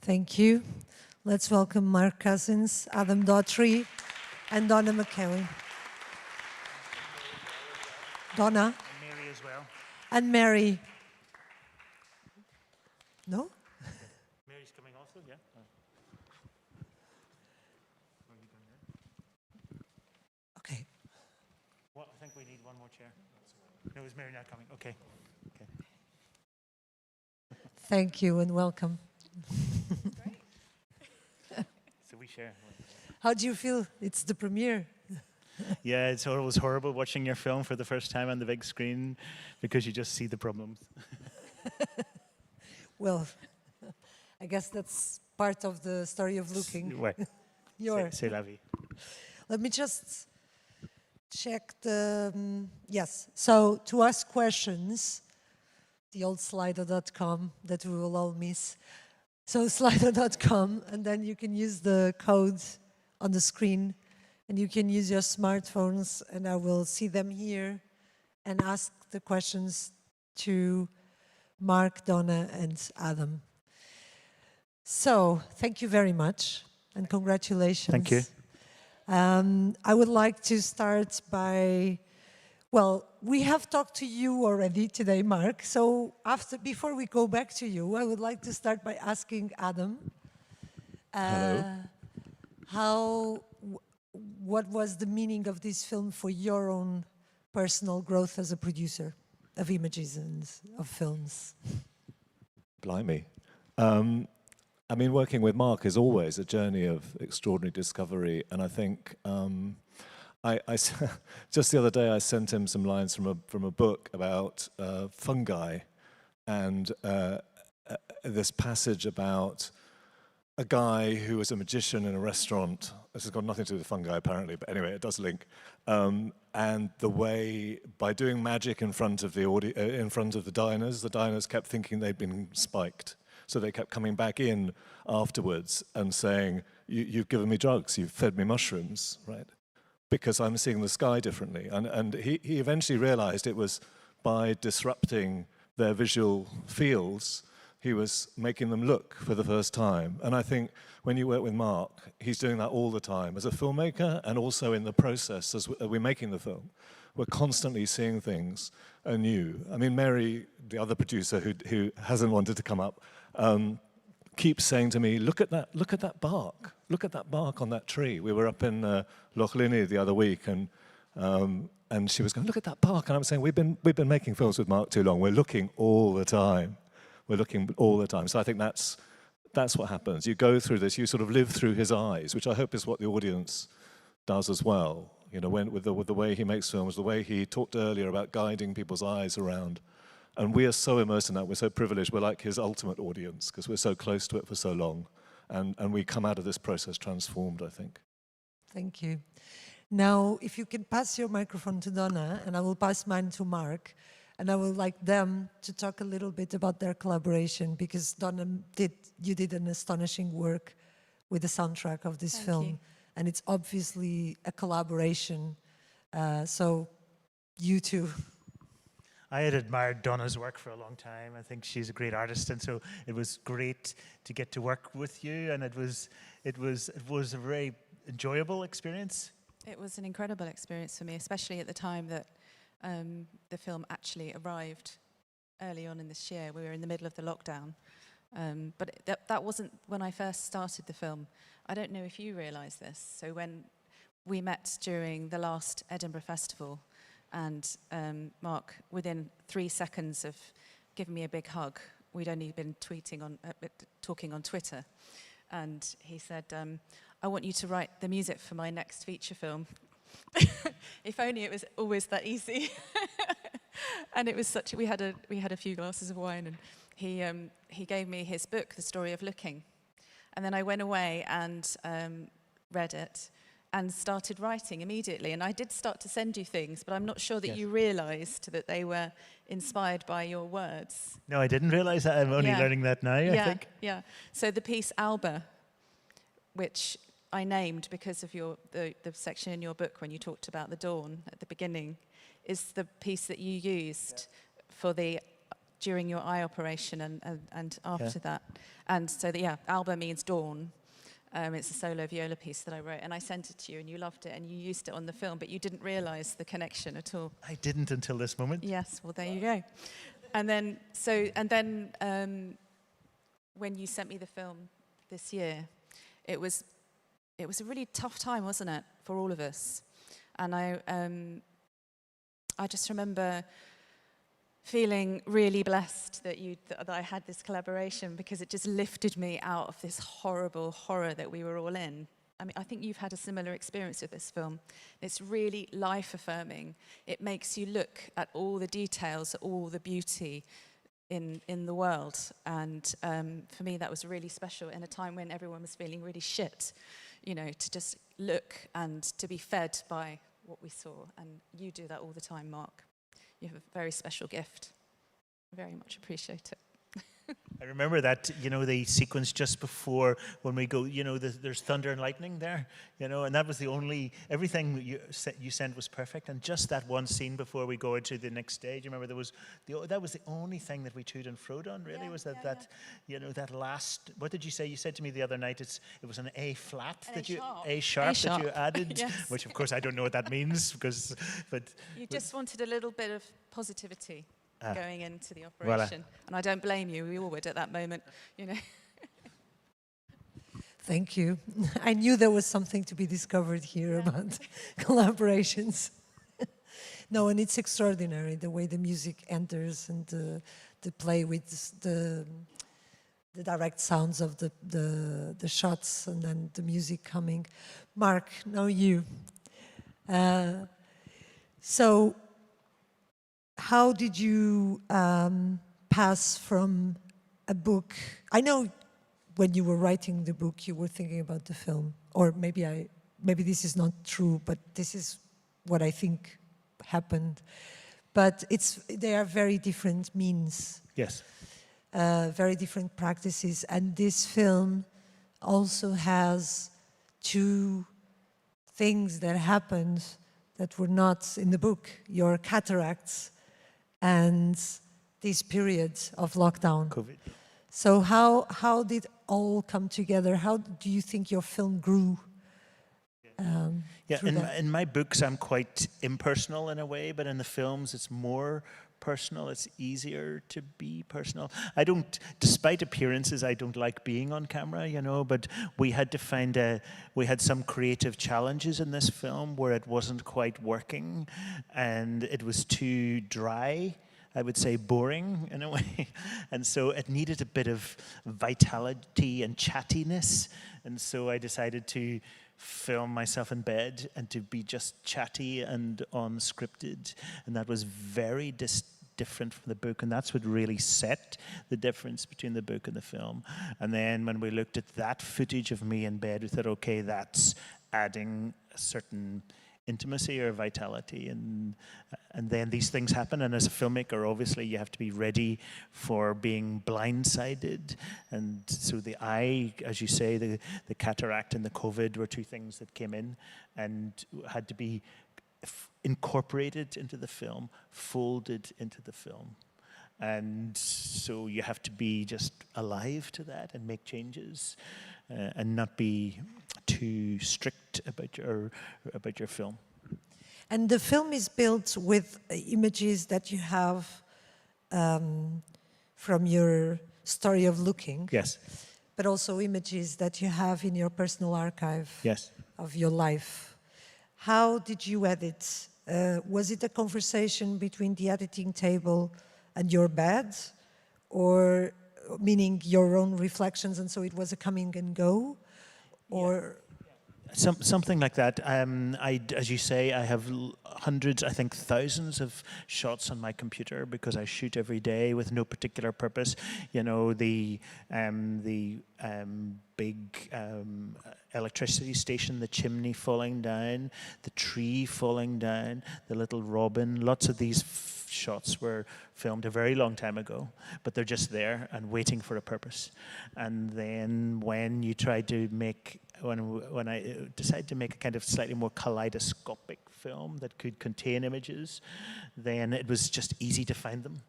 Thank you. Let's welcome Mark Cousins, Adam Daughtry, and Donna McKelly. Donna? And Mary as well. And Mary. No? Mary's coming also, yeah? Where are you going there? Okay. Well, I think we need one more chair. No, is Mary not coming? Okay. Okay. Thank you and welcome. So we share. How do you feel? It's the premiere. Yeah, it was horrible watching your film for the first time on the big screen because you just see the problems. Well, I guess that's part of the story of looking. Ouais. Your. C'est la vie. Let me just check the... yes, so to ask questions, the old Slido.com that we will all miss. So Slido.com, and then you can use the code on the screen, and you can use your smartphones, and I will see them here and ask the questions to Mark, Donna, and Adam. So, thank you very much, and congratulations. Thank you. I would like to start by, well, we have talked to you already today, Mark, so before we go back to you, I would like to start by asking Adam. Hello. What was the meaning of this film for your own personal growth as a producer of images and of films? Blimey. I mean, working with Mark is always a journey of extraordinary discovery, and I think just the other day I sent him some lines from a book about fungi, and this passage about a guy who was a magician in a restaurant. This has got nothing to do with fungi, apparently, but anyway, it does link. And the way, by doing magic in front of the diners kept thinking they'd been spiked. So they kept coming back in afterwards and saying, "You've given me drugs, you've fed me mushrooms, right? Because I'm seeing the sky differently." And he eventually realized it was by disrupting their visual fields, he was making them look for the first time. And I think when you work with Mark, he's doing that all the time as a filmmaker and also in the process as we're making the film. We're constantly seeing things anew. I mean, Mary, the other producer who hasn't wanted to come up, keeps saying to me, look at that bark. Look at that bark on that tree. We were up in Loch Lynny the other week, and she was going, look at that bark. And I'm saying, we've been making films with Mark too long. We're looking all the time. We're looking all the time. So I think that's what happens. You go through this, you sort of live through his eyes, which I hope is what the audience does as well. You know, with the way he makes films, the way he talked earlier about guiding people's eyes around. And we are so immersed in that, we're so privileged, we're like his ultimate audience, because we're so close to it for so long. And we come out of this process transformed, I think. Thank you. Now, if you can pass your microphone to Donna, and I will pass mine to Mark, and I would like them to talk a little bit about their collaboration, because Donna, you did an astonishing work with the soundtrack of this film. You. And it's obviously a collaboration, so you two. I had admired Donna's work for a long time. I think she's a great artist, and so it was great to get to work with you, and it was a very enjoyable experience. It was an incredible experience for me, especially at the time that the film actually arrived early on in this year. We were in the middle of the lockdown. But that wasn't when I first started the film. I don't know if you realise this. So when we met during the last Edinburgh Festival, and Mark, within 3 seconds of giving me a big hug, we'd only been talking on Twitter, and he said, "I want you to write the music for my next feature film." If only it was always that easy. And it was we had a few glasses of wine, and he gave me his book, The Story of Looking. And then I went away and read it and started writing immediately. And I did start to send you things, but I'm not sure that you realized that they were inspired by your words. No, I didn't realize that. I'm only learning that now, I think. Yeah. So the piece Alba, which I named because of the section in your book when you talked about the dawn at the beginning, is the piece that you used for the during your eye operation and after that. And so, Alba means dawn. It's a solo viola piece that I wrote, and I sent it to you, and you loved it, and you used it on the film, but you didn't realise the connection at all. I didn't until this moment. Yes, well, there you go. And then, when you sent me the film this year, it was a really tough time, wasn't it, for all of us? And I just remember feeling really blessed that I had this collaboration, because it just lifted me out of this horrible horror that we were all in. I mean, I think you've had a similar experience with this film. It's really life-affirming. It makes you look at all the details, all the beauty in the world. And for me, that was really special in a time when everyone was feeling really shit, to just look and to be fed by what we saw. And you do that all the time, Mark. You have a very special gift. Very much appreciate it. I remember that, the sequence just before when we go, there's thunder and lightning there, and that was the only, everything you sent was perfect, and just that one scene before we go into the next stage, remember that was the only thing that we toed and froed on, really, was that that last, what did you say? You said to me the other night, it was an A flat that A sharp that you added, yes. Which of course I don't know what that means, but you just wanted a little bit of positivity going into the Voilà. operation. And I don't blame you, we all would at that moment, Thank you. I knew there was something to be discovered here about collaborations. No, and it's extraordinary the way the music enters and the play with the direct sounds of the shots and then the music coming. Mark, now you. So how did you pass from a book? I know when you were writing the book, you were thinking about the film, or maybe this is not true, but this is what I think happened. But they are very different means. yes. Very different practices, and this film also has two things that happened that were not in the book: your cataracts and this period of lockdown. COVID. So how did all come together? How do you think your film grew? through that? In my books I'm quite impersonal in a way, but in the films it's more personal. It's easier to be personal. Despite appearances, I don't like being on camera, but we had to we had some creative challenges in this film where it wasn't quite working and it was too dry. I would say boring in a way. And so it needed a bit of vitality and chattiness. And so I decided to film myself in bed and to be just chatty and unscripted. And that was very different from the book. And that's what really set the difference between the book and the film. And then when we looked at that footage of me in bed, we thought, okay, that's adding a certain intimacy or vitality, and then these things happen, and as a filmmaker obviously you have to be ready for being blindsided. And so the eye, as you say, the cataract and the COVID were two things that came in and had to be incorporated into the film, folded into the film. And so you have to be just alive to that and make changes and not be too strict about your film. And the film is built with images that you have from your story of looking. Yes. But also images that you have in your personal archive Yes. of your life. How did you edit? Was it a conversation between the editing table and your bed, or meaning your own reflections, and so it was a coming and go, or? Something like that. As you say, I have hundreds, I think thousands of shots on my computer because I shoot every day with no particular purpose. The big electricity station, the chimney falling down, the tree falling down, the little robin. Lots of these shots were filmed a very long time ago, but they're just there and waiting for a purpose. And then when I decided to make a kind of slightly more kaleidoscopic film that could contain images, then it was just easy to find them.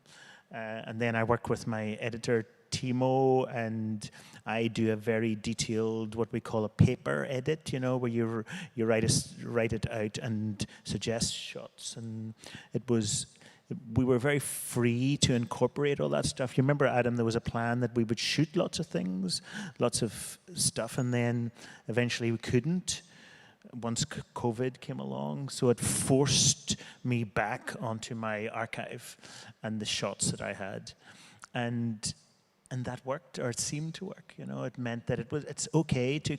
And then I work with my editor, Timo, and I do a very detailed, what we call a paper edit, you know, where you write it out and suggest shots. And we were very free to incorporate all that stuff. You remember, Adam, there was a plan that we would shoot lots of things, lots of stuff, and then eventually we couldn't once COVID came along. So it forced me back onto my archive and the shots that I had. And that worked, or it seemed to work. You know, it meant that it's okay to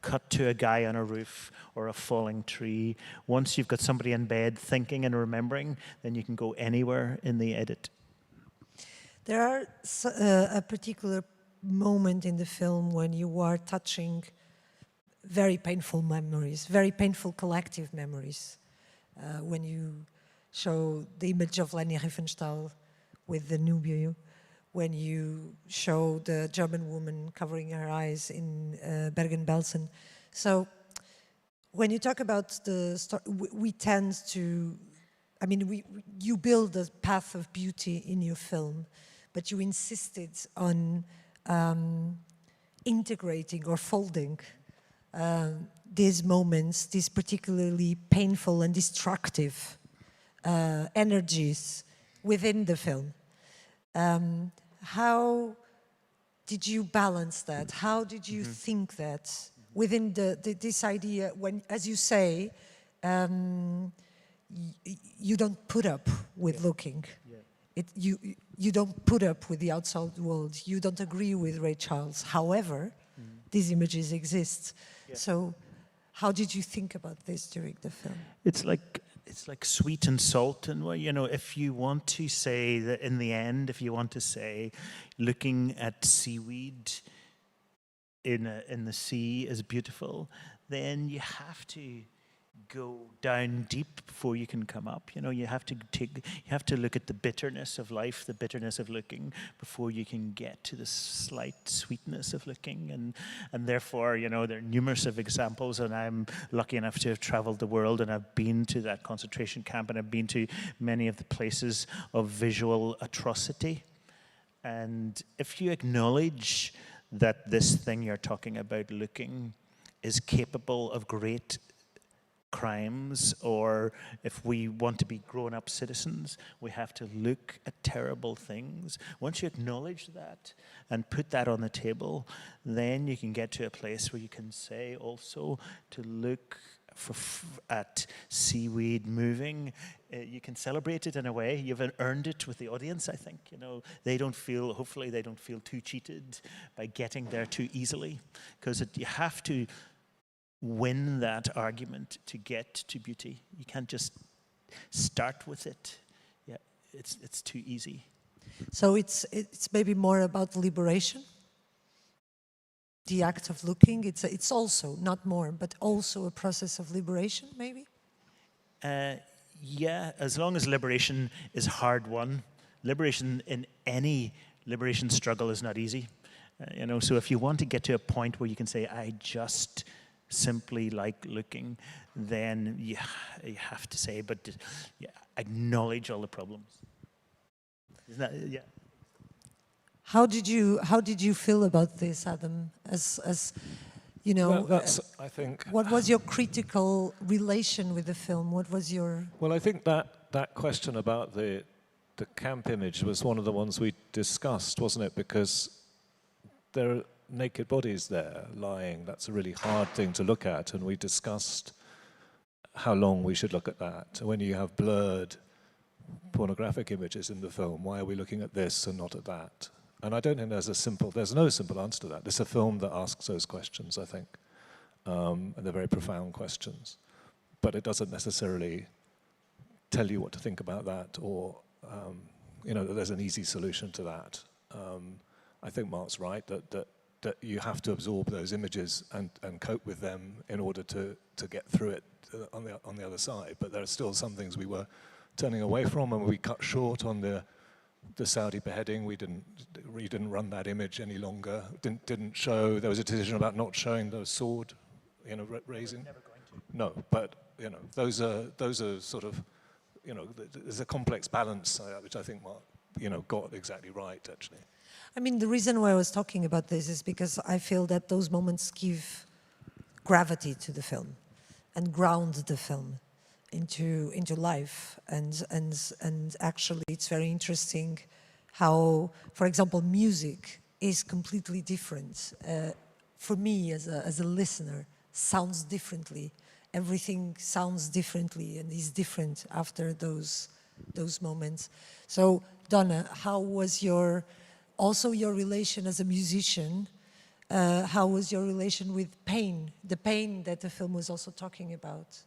cut to a guy on a roof or a falling tree. Once you've got somebody in bed thinking and remembering, then you can go anywhere in the edit. There are a particular moment in the film when you are touching very painful memories, very painful collective memories. When you show the image of Leni Riefenstahl with the Nubio, when you show the German woman covering her eyes in Bergen-Belsen. So when you talk about the story, we tend to, I mean, you build a path of beauty in your film, but you insisted on integrating or folding these moments, these particularly painful and destructive energies within the film. How did you balance that? How did you think that within this idea, when, as you say, you don't put up with looking. Yeah. You don't put up with the outside world. You don't agree with Ray Charles. However, these images exist. Yeah. So how did you think about this during the film? It's like sweet and salt, and you know, if you want to say that in the end, if you want to say looking at seaweed in the sea is beautiful, then you have to go down deep before you can come up. You know, you have to look at the bitterness of life, the bitterness of looking, before you can get to the slight sweetness of looking. And therefore, you know, there are numerous of examples, and I'm lucky enough to have traveled the world, and I've been to that concentration camp, and I've been to many of the places of visual atrocity. And if you acknowledge that this thing you're talking about, looking, is capable of great crimes, or if we want to be grown-up citizens, we have to look at terrible things. Once you acknowledge that and put that on the table, then you can get to a place where you can say also to look at seaweed moving. You can celebrate it in a way. You've earned it with the audience, I think. You know, hopefully they don't feel too cheated by getting there too easily, because you have to win that argument to get to beauty. You can't just start with it. Yeah, it's too easy. So it's maybe more about liberation. The act of looking. It's also not more, but also a process of liberation, maybe. Yeah, as long as liberation is hard won. Liberation in any liberation struggle is not easy. You know, so if you want to get to a point where you can say, I just simply like looking, then you have to say, but acknowledge all the problems. Isn't that, yeah? How did you feel about this, Adam? As you know, well, that's, I think. What was your critical relation with the film? What was your? Well, I think that question about the camp image was one of the ones we discussed, wasn't it? Because there are naked bodies there lying. That's a really hard thing to look at, and we discussed how long we should look at that. When you have blurred pornographic images in the film, why are we looking at this and not at that? And I don't think there's no simple answer to that. It's a film that asks those questions, I think, and they're very profound questions. But it doesn't necessarily tell you what to think about that, or you know, that there's an easy solution to that. I think Mark's right that you have to absorb those images and cope with them in order to get through it on the other side. But there are still some things we were turning away from, and we cut short on the Saudi beheading. We didn't run that image any longer. Didn't show. There was a decision about not showing the sword, you know, raising. Never going to. No, but you know, those are sort of, you know, there's a complex balance which I think Mark got exactly right, actually. I mean, the reason why I was talking about this is because I feel that those moments give gravity to the film and ground the film into life. And actually, it's very interesting how, for example, music is completely different. For me, as a listener, sounds differently. Everything sounds differently and is different after those moments. So, Donna, how was your relation as a musician? How was your relation with pain, the pain that the film was also talking about?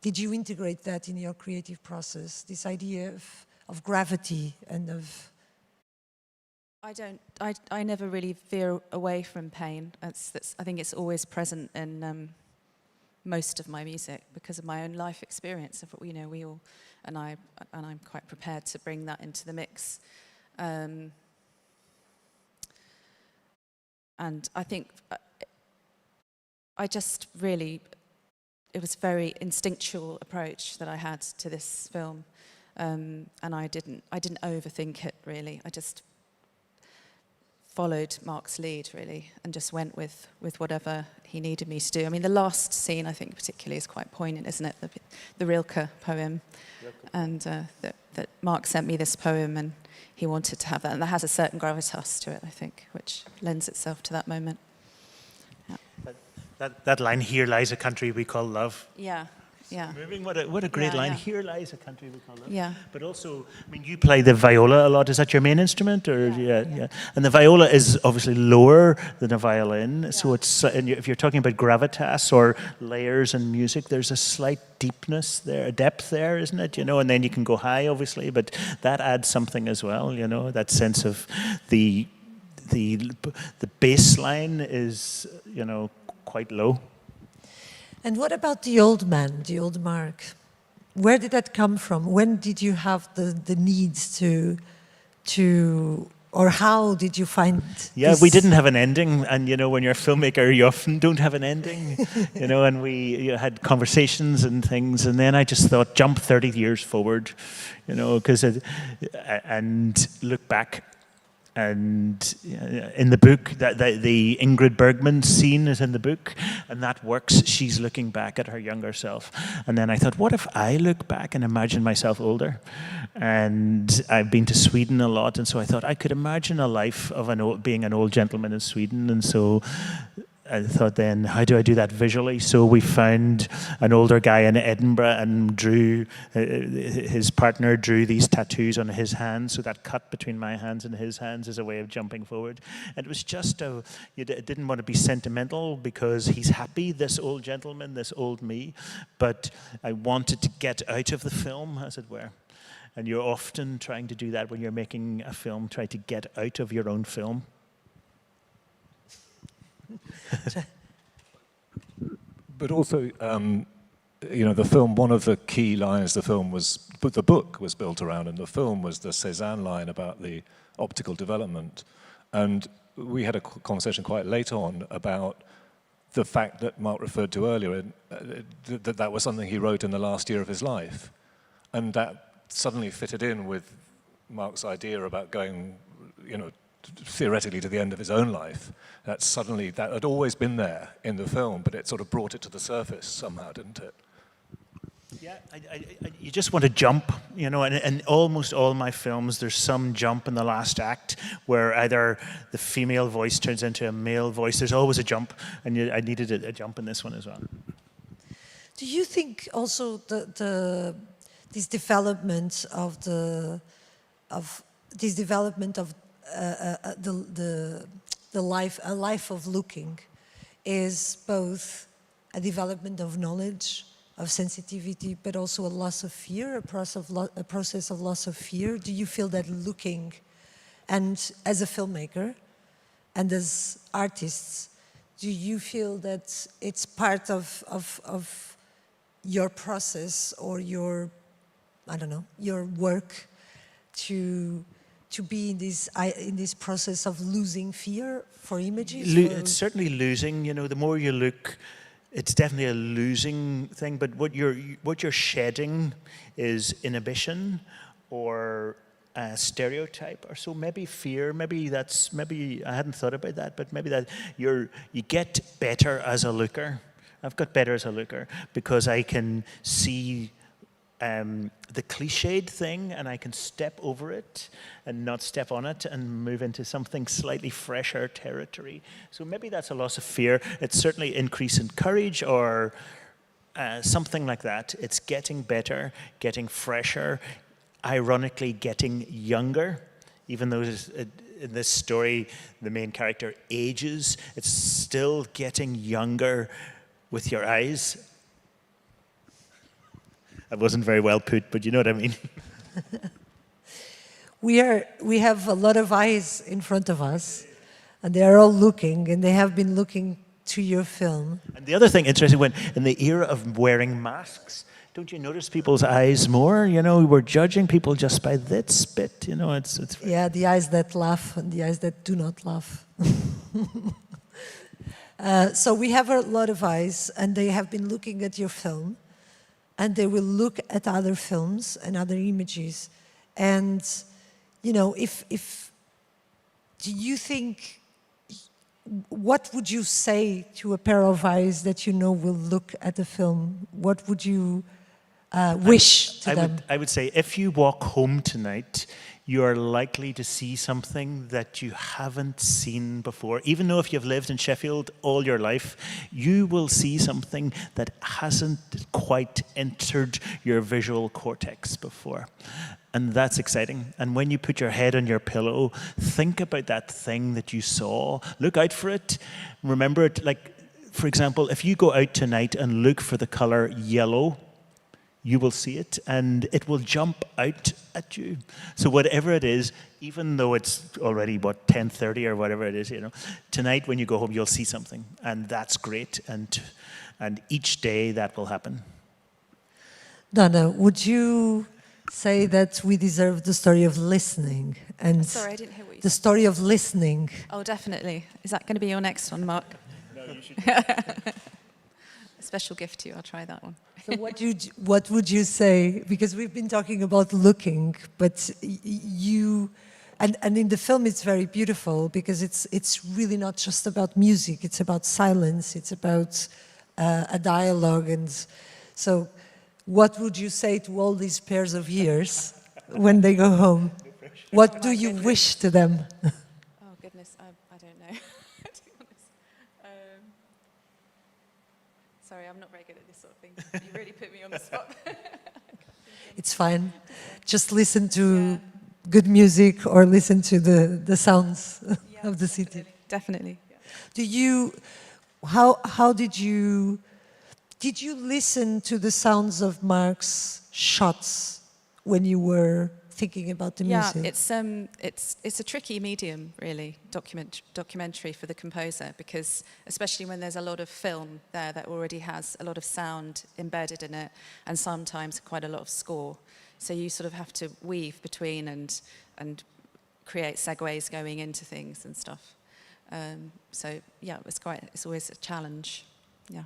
Did you integrate that in your creative process, this idea of gravity and of... I never really veer away from pain. I think it's always present in most of my music because of my own life experience. We all, and I'm quite prepared to bring that into the mix. And I think I just really, it was a very instinctual approach that I had to this film, and I didn't overthink it really. I just followed Mark's lead really, and just went with whatever he needed me to do. I mean, the last scene I think particularly is quite poignant, isn't it? The Rilke poem, and that Mark sent me this poem, and he wanted to have that, and that has a certain gravitas to it, I think, which lends itself to that moment. Yeah. That line, "Here lies a country we call love." Yeah. Yeah. Moving, what a great line. Yeah. "Here lies a country we call love." Yeah. But also, I mean, you play the viola a lot. Is that your main instrument, or yeah? And the viola is obviously lower than a violin, so it's. And if you're talking about gravitas or layers in music, there's a slight deepness there, a depth there, isn't it? And then you can go high, obviously, but that adds something as well. That sense of the bass line is, quite low. And what about the old man, the old Mark? Where did that come from? When did you have the need to, or how did you find Yeah, this? we didn't have an ending, and when you're a filmmaker, you often don't have an ending, and we had conversations and things, and then I just thought, jump 30 years forward, because and look back. And in the book, the Ingrid Bergman scene is in the book, and that works. She's looking back at her younger self. And then I thought, what if I look back and imagine myself older? And I've been to Sweden a lot, and so I thought I could imagine a life of being an old gentleman in Sweden. And so I thought then, how do I do that visually? So we found an older guy in Edinburgh and his partner drew these tattoos on his hands. So that cut between my hands and his hands is a way of jumping forward. And it was just, you didn't want to be sentimental because he's happy, this old gentleman, this old me. But I wanted to get out of the film, as it were. And you're often trying to do that when you're making a film, try to get out of your own film. But also, the film, one of the key lines the book was built around, and the film was the Cézanne line about the optical development. And we had a conversation quite late on about the fact that Mark referred to earlier, that was something he wrote in the last year of his life. And that suddenly fitted in with Mark's idea about going, theoretically to the end of his own life. That had always been there in the film, but it sort of brought it to the surface somehow, didn't it? Yeah, you just want to jump, and almost all my films, there's some jump in the last act where either the female voice turns into a male voice. There's always a jump, and I needed a jump in this one as well. Do you think also this development of a life of looking is both a development of knowledge, of sensitivity, but also a loss of fear, a process of loss of fear? Do you feel that looking, and as a filmmaker and as artists, do you feel that it's part of your process or your work to be in this process of losing fear for images? It's certainly losing. The more you look, it's definitely a losing thing. But what you're shedding is inhibition, or stereotype or so. Maybe fear. Maybe I hadn't thought about that, but maybe that you get better as a looker. I've got better as a looker because I can see the cliched thing, and I can step over it and not step on it and move into something slightly fresher territory. So maybe that's a loss of fear. It's certainly increase in courage or something like that. It's getting better, getting fresher, ironically getting younger, even though in this story the main character ages, it's still getting younger with your eyes. That wasn't very well put, but you know what I mean. We have a lot of eyes in front of us, and they are all looking, and they have been looking to your film. And the other thing interesting, when in the era of wearing masks, don't you notice people's eyes more? You know, we're judging people just by this bit. You know, it's Yeah, the eyes that laugh and the eyes that do not laugh. So we have a lot of eyes, and they have been looking at your film, and they will look at other films and other images. And, you know, do you think, what would you say to a pair of eyes that you know will look at the film? What would you wish to them? I would say if you walk home tonight, you are likely to see something that you haven't seen before. Even though if you've lived in Sheffield all your life, you will see something that hasn't quite entered your visual cortex before. And that's exciting. And when you put your head on your pillow, think about that thing that you saw. Look out for it. Remember it. Like, for example, if you go out tonight and look for the color yellow, you will see it, and it will jump out at you. So whatever it is, even though it's already, 10:30 or whatever it is, you know, tonight when you go home, you'll see something, and that's great, and each day that will happen. Donna, would you say that we deserve the story of listening? And Sorry, I didn't hear what you the said. story of listening. Oh, definitely. Is that going to be your next one, Mark? No, you should. A special gift to you. I'll try that one. So what would you say? Because we've been talking about looking, but you, and in the film it's very beautiful because it's really not just about music. It's about silence. It's about a dialogue. And so, what would you say to all these pairs of ears when they go home? What do you wish to them? Oh, goodness. I don't know, to be honest. Sorry, I'm not very good at this sort of thing. You really put me on the spot. It's fine. Just listen to good music or listen to the sounds of the city. Definitely. Do you, how did you listen to the sounds of Mark's shots when you were thinking about the music? Yeah, it's a tricky medium, really, documentary for the composer, because especially when there's a lot of film there that already has a lot of sound embedded in it, and sometimes quite a lot of score. So you sort of have to weave between and create segues going into things and stuff. So yeah, it's always a challenge. Yeah.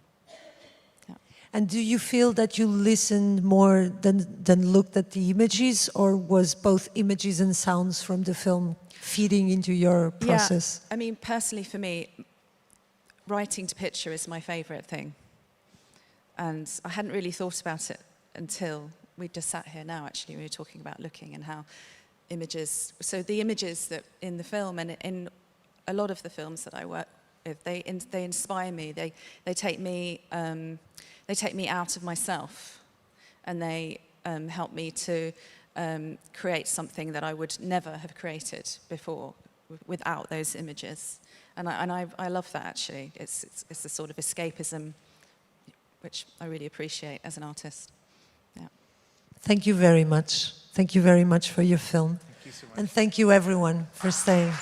And do you feel that you listened more than looked at the images, or was both images and sounds from the film feeding into your process? Yeah, I mean, personally for me, writing to picture is my favourite thing. And I hadn't really thought about it until we just sat here now, actually. We were talking about looking and how images, so the images that in the film and in a lot of the films that I work with, they inspire me. They take me out of myself, and they help me to create something that I would never have created before without those images. And I love that, actually. It's a sort of escapism, which I really appreciate as an artist. Yeah. Thank you very much. Thank you very much for your film. Thank you so much. And thank you everyone for staying.